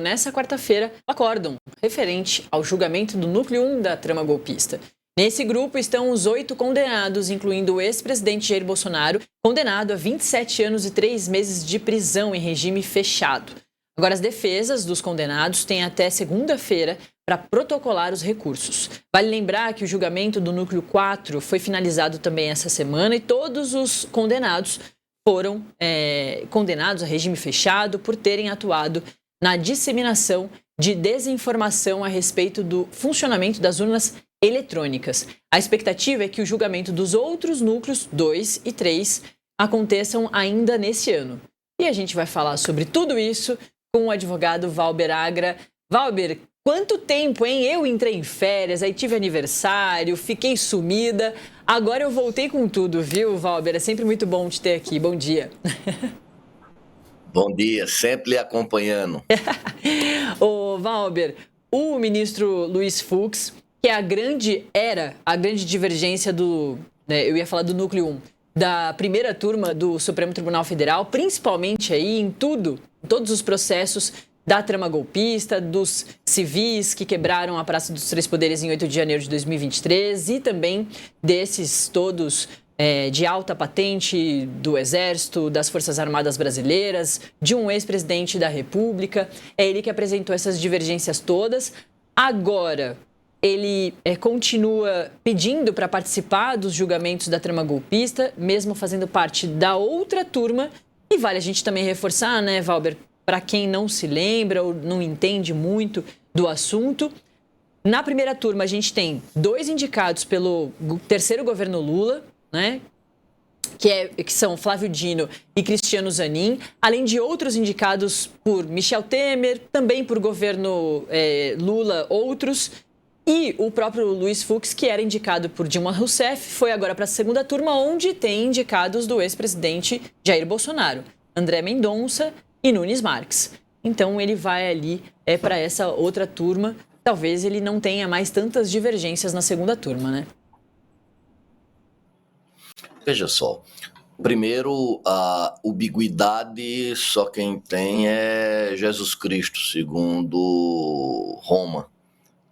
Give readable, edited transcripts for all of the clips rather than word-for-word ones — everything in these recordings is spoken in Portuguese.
nessa quarta-feira, o acórdão referente ao julgamento do núcleo 1 da trama golpista. Nesse grupo estão os 8 condenados, incluindo o ex-presidente Jair Bolsonaro, condenado a 27 anos e 3 meses de prisão em regime fechado. Agora, as defesas dos condenados têm até segunda-feira para protocolar os recursos. Vale lembrar que o julgamento do núcleo 4 foi finalizado também essa semana e todos os condenados foram condenados a regime fechado por terem atuado na disseminação de desinformação a respeito do funcionamento das urnas eletrônicas. A expectativa é que o julgamento dos outros núcleos, 2 e 3, aconteçam ainda nesse ano. E a gente vai falar sobre tudo isso com o advogado Valber Agra. Valber, quanto tempo, hein? Eu entrei em férias, aí tive aniversário, fiquei sumida. Agora eu voltei com tudo, viu, Valber? É sempre muito bom te ter aqui. Bom dia. Bom dia, sempre lhe acompanhando. Ô, Valber, o ministro Luiz Fux, que é a grande divergência eu ia falar do núcleo 1, da primeira turma do Supremo Tribunal Federal, principalmente aí em todos os processos da trama golpista, dos civis que quebraram a Praça dos Três Poderes em 8 de janeiro de 2023 e também desses todos de alta patente do Exército, das Forças Armadas Brasileiras, de um ex-presidente da República. É ele que apresentou essas divergências todas. Agora, ele continua pedindo para participar dos julgamentos da trama golpista, mesmo fazendo parte da outra turma. E vale a gente também reforçar, né, Valber, para quem não se lembra ou não entende muito do assunto. Na primeira turma, a gente tem 2 indicados pelo terceiro governo Lula, né, que são Flávio Dino e Cristiano Zanin, além de outros indicados por Michel Temer, também por governo Lula, outros. E o próprio Luiz Fux, que era indicado por Dilma Rousseff, foi agora para a segunda turma, onde tem indicados do ex-presidente Jair Bolsonaro, André Mendonça e Nunes Marques. Então ele vai ali para essa outra turma. Talvez ele não tenha mais tantas divergências na segunda turma, né? Veja só, primeiro, a ubiquidade só quem tem é Jesus Cristo, segundo Roma.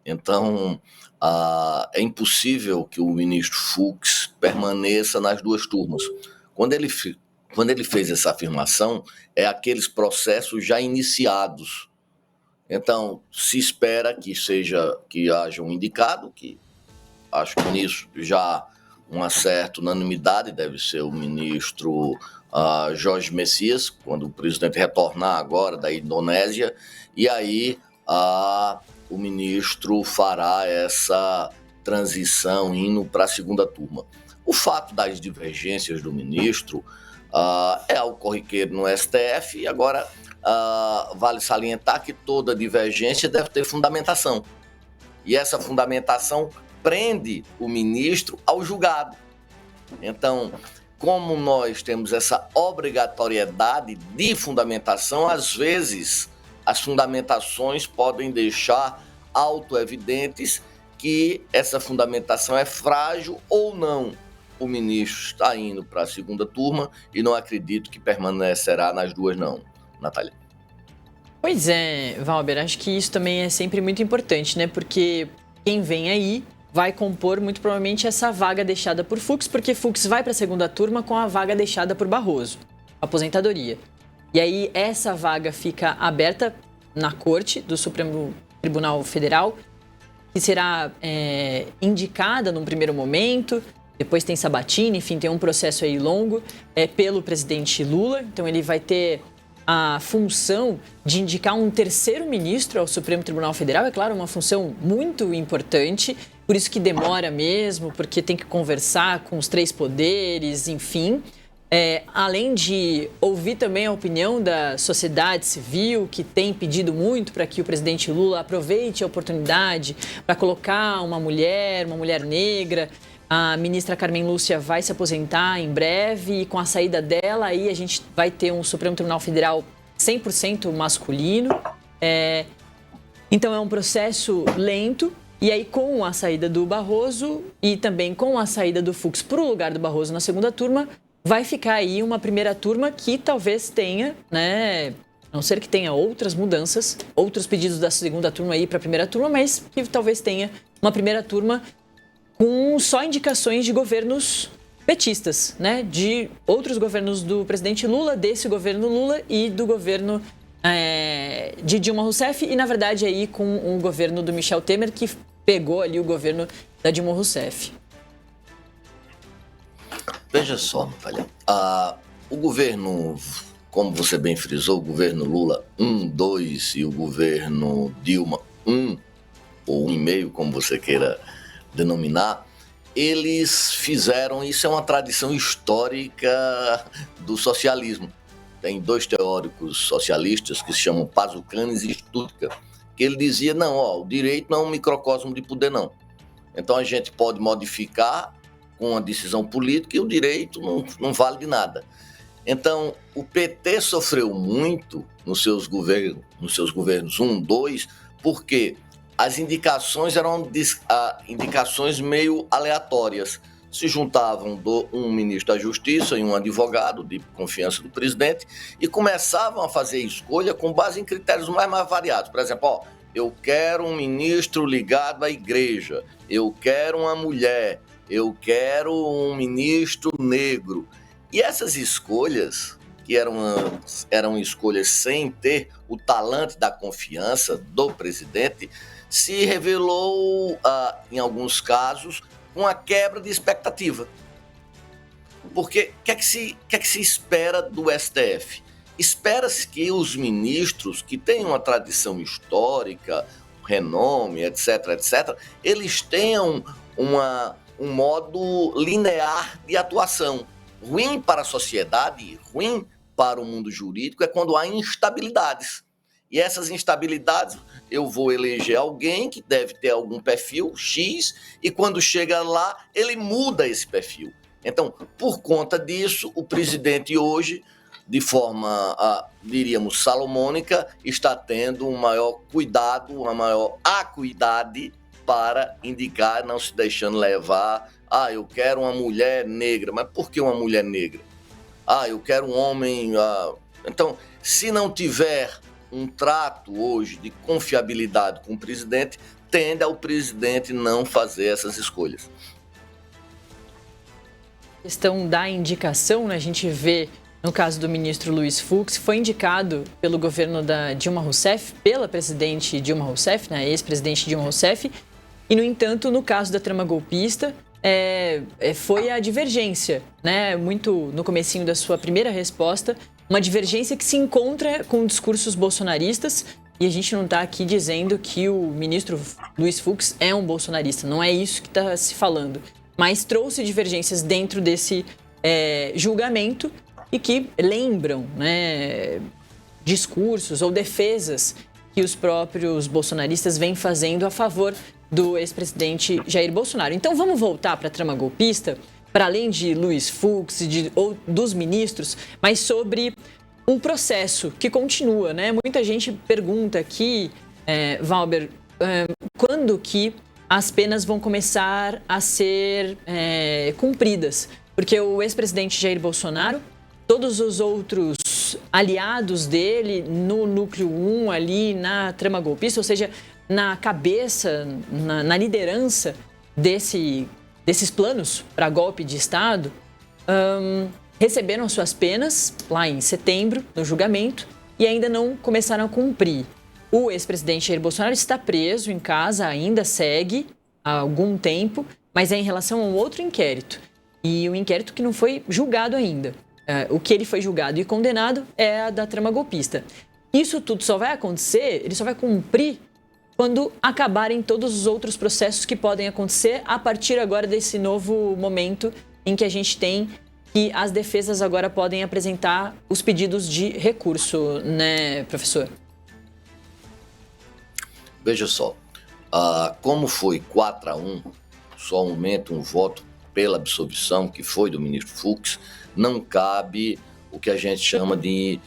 Então, é impossível que o ministro Fux permaneça nas 2 turmas. Quando ele fez essa afirmação, é aqueles processos já iniciados. Então, se espera que haja um indicado, que acho que nisso já uma certa unanimidade deve ser o ministro Jorge Messias, quando o presidente retornar agora da Indonésia, e aí o ministro fará essa transição indo para a segunda turma. O fato das divergências do ministro é algo corriqueiro no STF e agora vale salientar que toda divergência deve ter fundamentação. E essa fundamentação prende o ministro ao julgado. Então, como nós temos essa obrigatoriedade de fundamentação, às vezes as fundamentações podem deixar autoevidentes que essa fundamentação é frágil ou não. O ministro está indo para a segunda turma e não acredito que permanecerá nas 2 não, Natália. Pois é, Valber, acho que isso também é sempre muito importante, né? Porque quem vem aí vai compor muito provavelmente essa vaga deixada por Fux, porque Fux vai para a segunda turma com a vaga deixada por Barroso, aposentadoria. E aí essa vaga fica aberta na Corte do Supremo Tribunal Federal, que será indicada num primeiro momento, depois tem sabatina, enfim, tem um processo aí longo pelo presidente Lula. Então ele vai ter a função de indicar um terceiro ministro ao Supremo Tribunal Federal. É claro, uma função muito importante, por isso que demora mesmo, porque tem que conversar com os 3 poderes, enfim. Além de ouvir também a opinião da sociedade civil, que tem pedido muito para que o presidente Lula aproveite a oportunidade para colocar uma mulher negra. A ministra Carmen Lúcia vai se aposentar em breve e com a saída dela aí a gente vai ter um Supremo Tribunal Federal 100% masculino. Então é um processo lento. E aí, com a saída do Barroso e também com a saída do Fux para o lugar do Barroso na segunda turma, vai ficar aí uma primeira turma que talvez tenha, né, A não ser que tenha outras mudanças, outros pedidos da segunda turma aí para a primeira turma, mas que talvez tenha uma primeira turma com só indicações de governos petistas, né? De outros governos do presidente Lula, desse governo Lula e do governo de Dilma Rousseff e, na verdade, aí com o governo do Michel Temer, que pegou ali o governo da Dilma Rousseff. Veja só, Natália, o governo, como você bem frisou, o governo Lula 1, 2 e o governo Dilma 1 ou 1,5, como você queira denominar, eles fizeram, isso é uma tradição histórica do socialismo. Tem dois teóricos socialistas que se chamam Pazucanes e Stuttgart, que ele dizia, não, o direito não é um microcosmo de poder, não. Então a gente pode modificar com uma decisão política e o direito não vale de nada. Então, o PT sofreu muito nos seus governos 1, 2, porque as indicações eram indicações meio aleatórias. Se juntavam um ministro da Justiça e um advogado de confiança do presidente e começavam a fazer escolha com base em critérios mais variados. Por exemplo, eu quero um ministro ligado à igreja, eu quero uma mulher, eu quero um ministro negro. E essas escolhas, que eram escolhas sem ter o talante da confiança do presidente, se revelou, em alguns casos, uma quebra de expectativa. Porque o que é que se espera do STF? Espera-se que os ministros, que têm uma tradição histórica, renome, etc., eles tenham um modo linear de atuação. Ruim para a sociedade, ruim para o mundo jurídico, é quando há instabilidades. E essas instabilidades, eu vou eleger alguém que deve ter algum perfil X, e quando chega lá, ele muda esse perfil. Então, por conta disso, o presidente hoje, de forma, diríamos, salomônica, está tendo um maior cuidado, uma maior acuidade para indicar, não se deixando levar, eu quero uma mulher negra, mas por que uma mulher negra? Eu quero um homem... Então, se não tiver um trato hoje de confiabilidade com o presidente, tende ao presidente não fazer essas escolhas. A questão da indicação, né? A gente vê, no caso do ministro Luiz Fux, foi indicado pelo governo da Dilma Rousseff, pela presidente Dilma Rousseff, né? Ex-presidente Dilma Rousseff, e, no entanto, no caso da trama golpista, foi a divergência, né? Muito no comecinho da sua primeira resposta, uma divergência que se encontra com discursos bolsonaristas, e a gente não está aqui dizendo que o ministro Luiz Fux é um bolsonarista, não é isso que está se falando, mas trouxe divergências dentro desse julgamento e que lembram, né, discursos ou defesas que os próprios bolsonaristas vêm fazendo a favor do ex-presidente Jair Bolsonaro. Então vamos voltar para a trama golpista, para além de Luiz Fux ou dos ministros, mas sobre um processo que continua, né? Muita gente pergunta aqui, Valber, quando que as penas vão começar a ser cumpridas? Porque o ex-presidente Jair Bolsonaro, todos os outros aliados dele no núcleo 1 ali na trama golpista, ou seja, na cabeça, na liderança desses planos para golpe de Estado, receberam suas penas lá em setembro, no julgamento, e ainda não começaram a cumprir. O ex-presidente Jair Bolsonaro está preso em casa, ainda segue há algum tempo, mas é em relação a um outro inquérito. E um inquérito que não foi julgado ainda. O que ele foi julgado e condenado é a da trama golpista. Isso tudo só vai acontecer, ele só vai cumprir quando acabarem todos os outros processos que podem acontecer a partir agora desse novo momento em que a gente tem que as defesas agora podem apresentar os pedidos de recurso, né, professor? Veja só, como foi 4-1, só aumenta um voto pela absolvição, que foi do ministro Fux, não cabe o que a gente chama de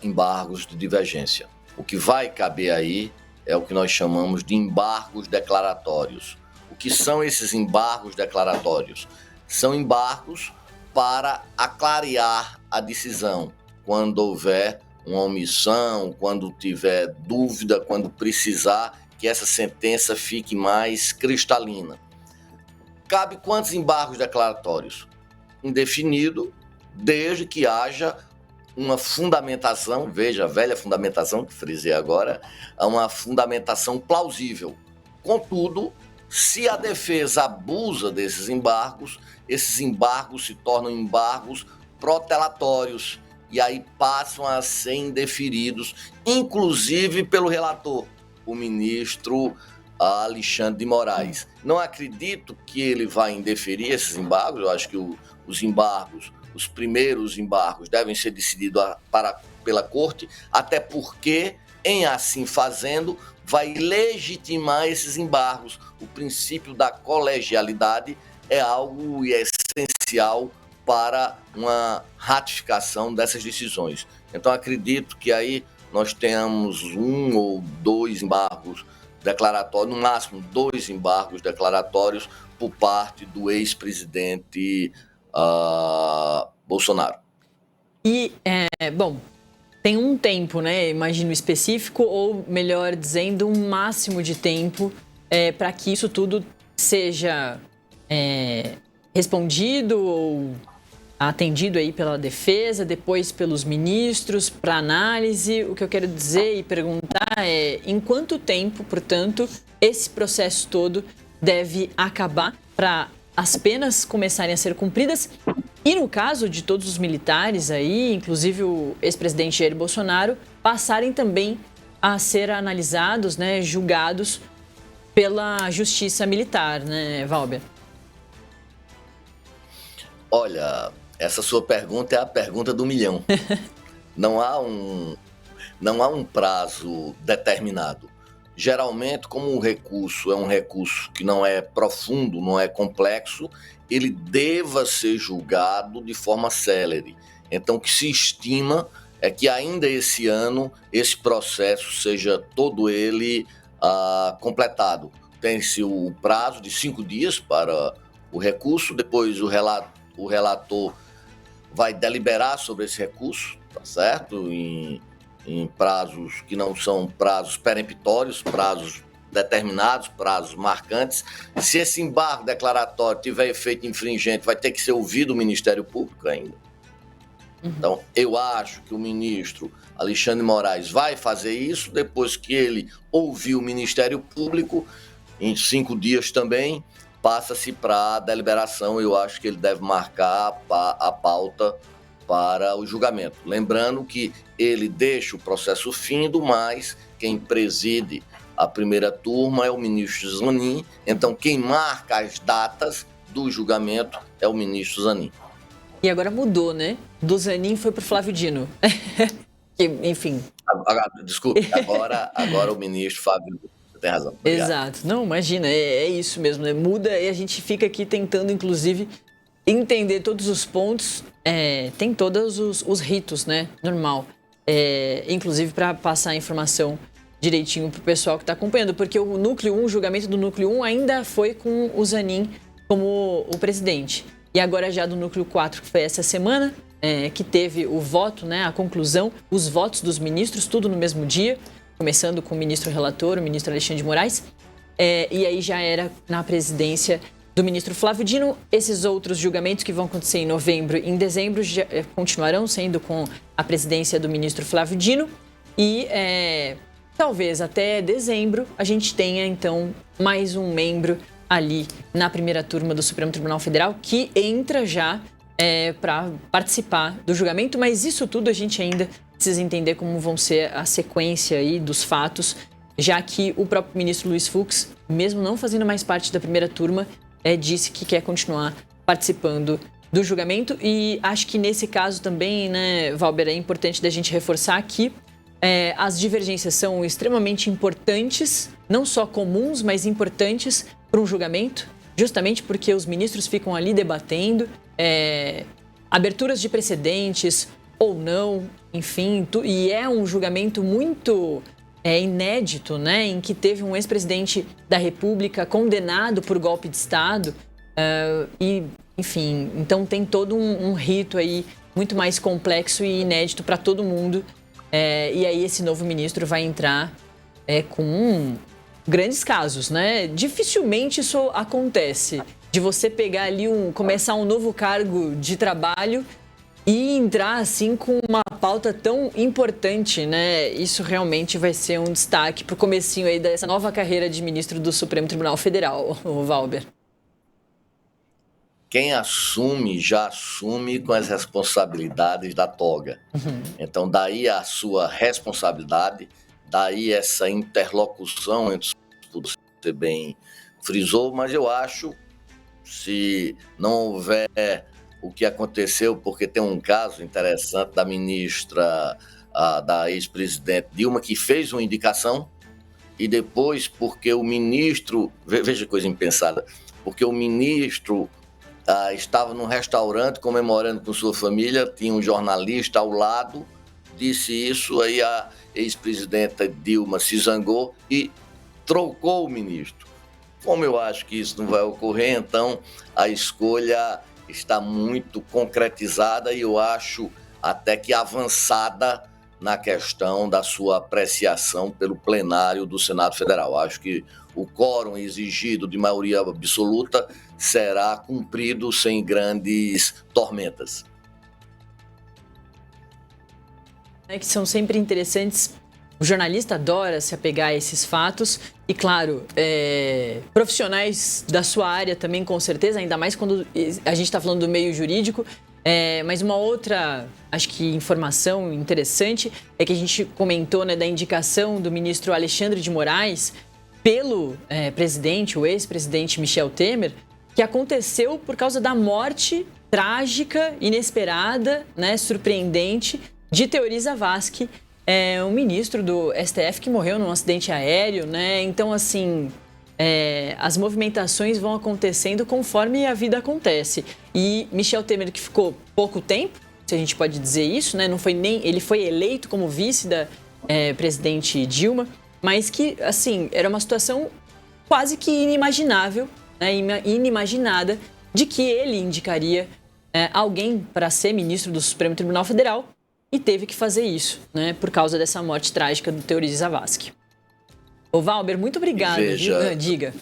embargos de divergência. O que vai caber aí é o que nós chamamos de embargos declaratórios. O que são esses embargos declaratórios? São embargos para aclarear a decisão, quando houver uma omissão, quando tiver dúvida, quando precisar, que essa sentença fique mais cristalina. Cabe quantos embargos declaratórios? Indefinido, desde que haja uma fundamentação, veja, a velha fundamentação que frisei agora, uma fundamentação plausível. Contudo, se a defesa abusa desses embargos, esses embargos se tornam embargos protelatórios e aí passam a ser indeferidos, inclusive pelo relator, o ministro Alexandre de Moraes. Não acredito que ele vai indeferir esses embargos, eu acho que os embargos, os primeiros embargos, devem ser decididos pela Corte, até porque, em assim fazendo, vai legitimar esses embargos. O princípio da colegialidade é algo essencial para uma ratificação dessas decisões. Então, acredito que aí nós tenhamos 1 ou 2 embargos declaratórios, no máximo 2 embargos declaratórios por parte do ex-presidente Bolsonaro. E, bom, tem um tempo, né, imagino, específico, ou melhor dizendo, um máximo de tempo para que isso tudo seja respondido ou atendido aí pela defesa, depois pelos ministros, para análise. O que eu quero dizer e perguntar é em quanto tempo, portanto, esse processo todo deve acabar para as penas começarem a ser cumpridas e, no caso de todos os militares aí, inclusive o ex-presidente Jair Bolsonaro, passarem também a ser analisados, né, julgados pela justiça militar, né, Valber? Olha, essa sua pergunta é a pergunta do milhão. Não há um prazo determinado. Geralmente, como o recurso é um recurso que não é profundo, não é complexo, ele deva ser julgado de forma célere. Então, o que se estima é que ainda esse ano esse processo seja todo ele completado. Tem-se o prazo de 5 dias para o recurso, depois o relator vai deliberar sobre esse recurso, tá certo? Em prazos que não são prazos peremptórios, prazos determinados, prazos marcantes. Se esse embargo declaratório tiver efeito infringente, vai ter que ser ouvido o Ministério Público ainda. Então, eu acho que o ministro Alexandre de Moraes vai fazer isso depois que ele ouvir o Ministério Público, em 5 dias também, passa-se para a deliberação. Eu acho que ele deve marcar a pauta para o julgamento. Lembrando que ele deixa o processo findo, mas quem preside a primeira turma é o ministro Zanin. Então, quem marca as datas do julgamento é o ministro Zanin. E agora mudou, né? Do Zanin foi para o Flávio Dino. Que, enfim. Desculpe, agora o ministro Flávio Dino. Você tem razão. Obrigado. Exato. Não, imagina, é isso mesmo, né? Muda e a gente fica aqui tentando, inclusive, entender todos os pontos. Tem todos os ritos, né? Normal. Inclusive para passar a informação direitinho para o pessoal que está acompanhando. Porque o julgamento do Núcleo 1 ainda foi com o Zanin como o presidente. E agora já do Núcleo 4, que foi essa semana, que teve o voto, né, a conclusão, os votos dos ministros, tudo no mesmo dia, começando com o ministro relator, o ministro Alexandre de Moraes, e aí já era na presidência do ministro Flávio Dino. Esses outros julgamentos que vão acontecer em novembro e em dezembro já continuarão sendo com a presidência do ministro Flávio Dino e talvez até dezembro a gente tenha então mais um membro ali na primeira turma do Supremo Tribunal Federal, que entra já para participar do julgamento, mas isso tudo a gente ainda precisa entender como vão ser a sequência aí dos fatos, já que o próprio ministro Luiz Fux, mesmo não fazendo mais parte da primeira turma, disse que quer continuar participando do julgamento. E acho que nesse caso também, né, Valber, é importante da gente reforçar que as divergências são extremamente importantes, não só comuns, mas importantes para um julgamento, justamente porque os ministros ficam ali debatendo aberturas de precedentes ou não, enfim, e é um julgamento muito inédito, né, em que teve um ex-presidente da República condenado por golpe de Estado e, enfim, então tem todo um rito aí muito mais complexo e inédito para todo mundo E aí esse novo ministro vai entrar com grandes casos, né? Dificilmente isso acontece, de você pegar ali começar um novo cargo de trabalho e entrar assim com uma pauta tão importante, né? Isso realmente vai ser um destaque para o comecinho aí dessa nova carreira de ministro do Supremo Tribunal Federal, o Valber. Quem assume, já assume com as responsabilidades da toga. Então, daí a sua responsabilidade, daí essa interlocução entre os, você bem frisou, mas eu acho, se não houver o que aconteceu, porque tem um caso interessante da ministra, da ex-presidente Dilma, que fez uma indicação, e depois, porque o ministro, veja que coisa impensada, porque o ministro estava num restaurante comemorando com sua família, tinha um jornalista ao lado, disse isso, aí a ex-presidenta Dilma se zangou e trocou o ministro. Como eu acho que isso não vai ocorrer, então a escolha está muito concretizada e eu acho até que avançada na questão da sua apreciação pelo plenário do Senado Federal. Acho que o quórum exigido de maioria absoluta será cumprido sem grandes tormentas. Que são sempre interessantes. O jornalista adora se apegar a esses fatos e, claro, profissionais da sua área também, com certeza, ainda mais quando a gente está falando do meio jurídico. Mas uma outra, acho que informação interessante é que a gente comentou, né, da indicação do ministro Alexandre de Moraes pelo presidente, o ex-presidente Michel Temer, que aconteceu por causa da morte trágica, inesperada, né, surpreendente, de Teori Zavascki, um ministro do STF que morreu num acidente aéreo, né? Então, assim, as movimentações vão acontecendo conforme a vida acontece. E Michel Temer, que ficou pouco tempo, se a gente pode dizer isso, né? Não foi ele foi eleito como vice da presidente Dilma, mas que, assim, era uma situação quase que inimaginável, né? Inimaginada, de que ele indicaria alguém para ser ministro do Supremo Tribunal Federal e teve que fazer isso, né? Por causa dessa morte trágica do Teori Zavascki. Ô, Valber, muito obrigado. Diga.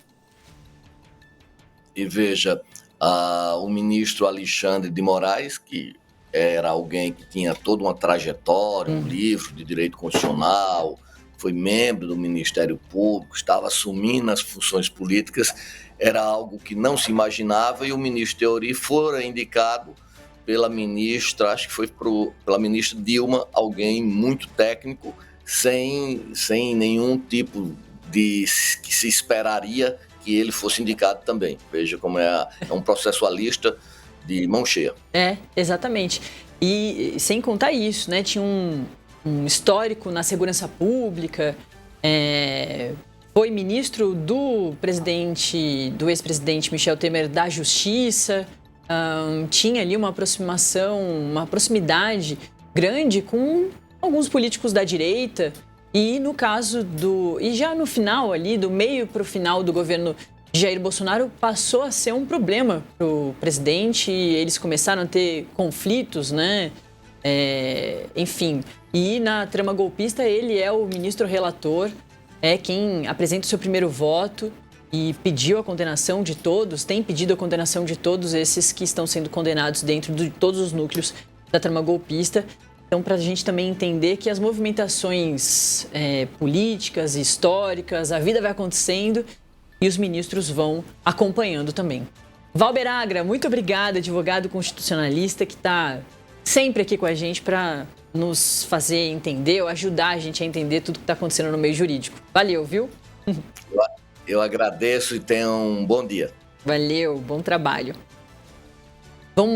E veja, o ministro Alexandre de Moraes, que era alguém que tinha toda uma trajetória, um livro de direito constitucional, foi membro do Ministério Público, estava assumindo as funções políticas, era algo que não se imaginava, e o ministro Teori fora indicado pela ministra, acho que foi pela ministra Dilma, alguém muito técnico, sem nenhum tipo de que se esperaria que ele fosse indicado também. Veja como é um processualista de mão cheia. Exatamente. E sem contar isso, né? Tinha um histórico na segurança pública, foi ministro do ex-presidente Michel Temer da Justiça, tinha ali uma proximidade grande com alguns políticos da direita. E no caso e já no final ali, do meio para o final do governo de Jair Bolsonaro, passou a ser um problema para o presidente, eles começaram a ter conflitos, né? Enfim, e na trama golpista ele é o ministro relator, é quem apresenta o seu primeiro voto e pediu a condenação de todos, tem pedido a condenação de todos esses que estão sendo condenados dentro de todos os núcleos da trama golpista. Então, para a gente também entender que as movimentações políticas, históricas, a vida vai acontecendo e os ministros vão acompanhando também. Valber Agra, muito obrigada, advogado constitucionalista que está sempre aqui com a gente para nos fazer entender ou ajudar a gente a entender tudo que está acontecendo no meio jurídico. Valeu, viu? Eu agradeço e tenha um bom dia. Valeu, bom trabalho.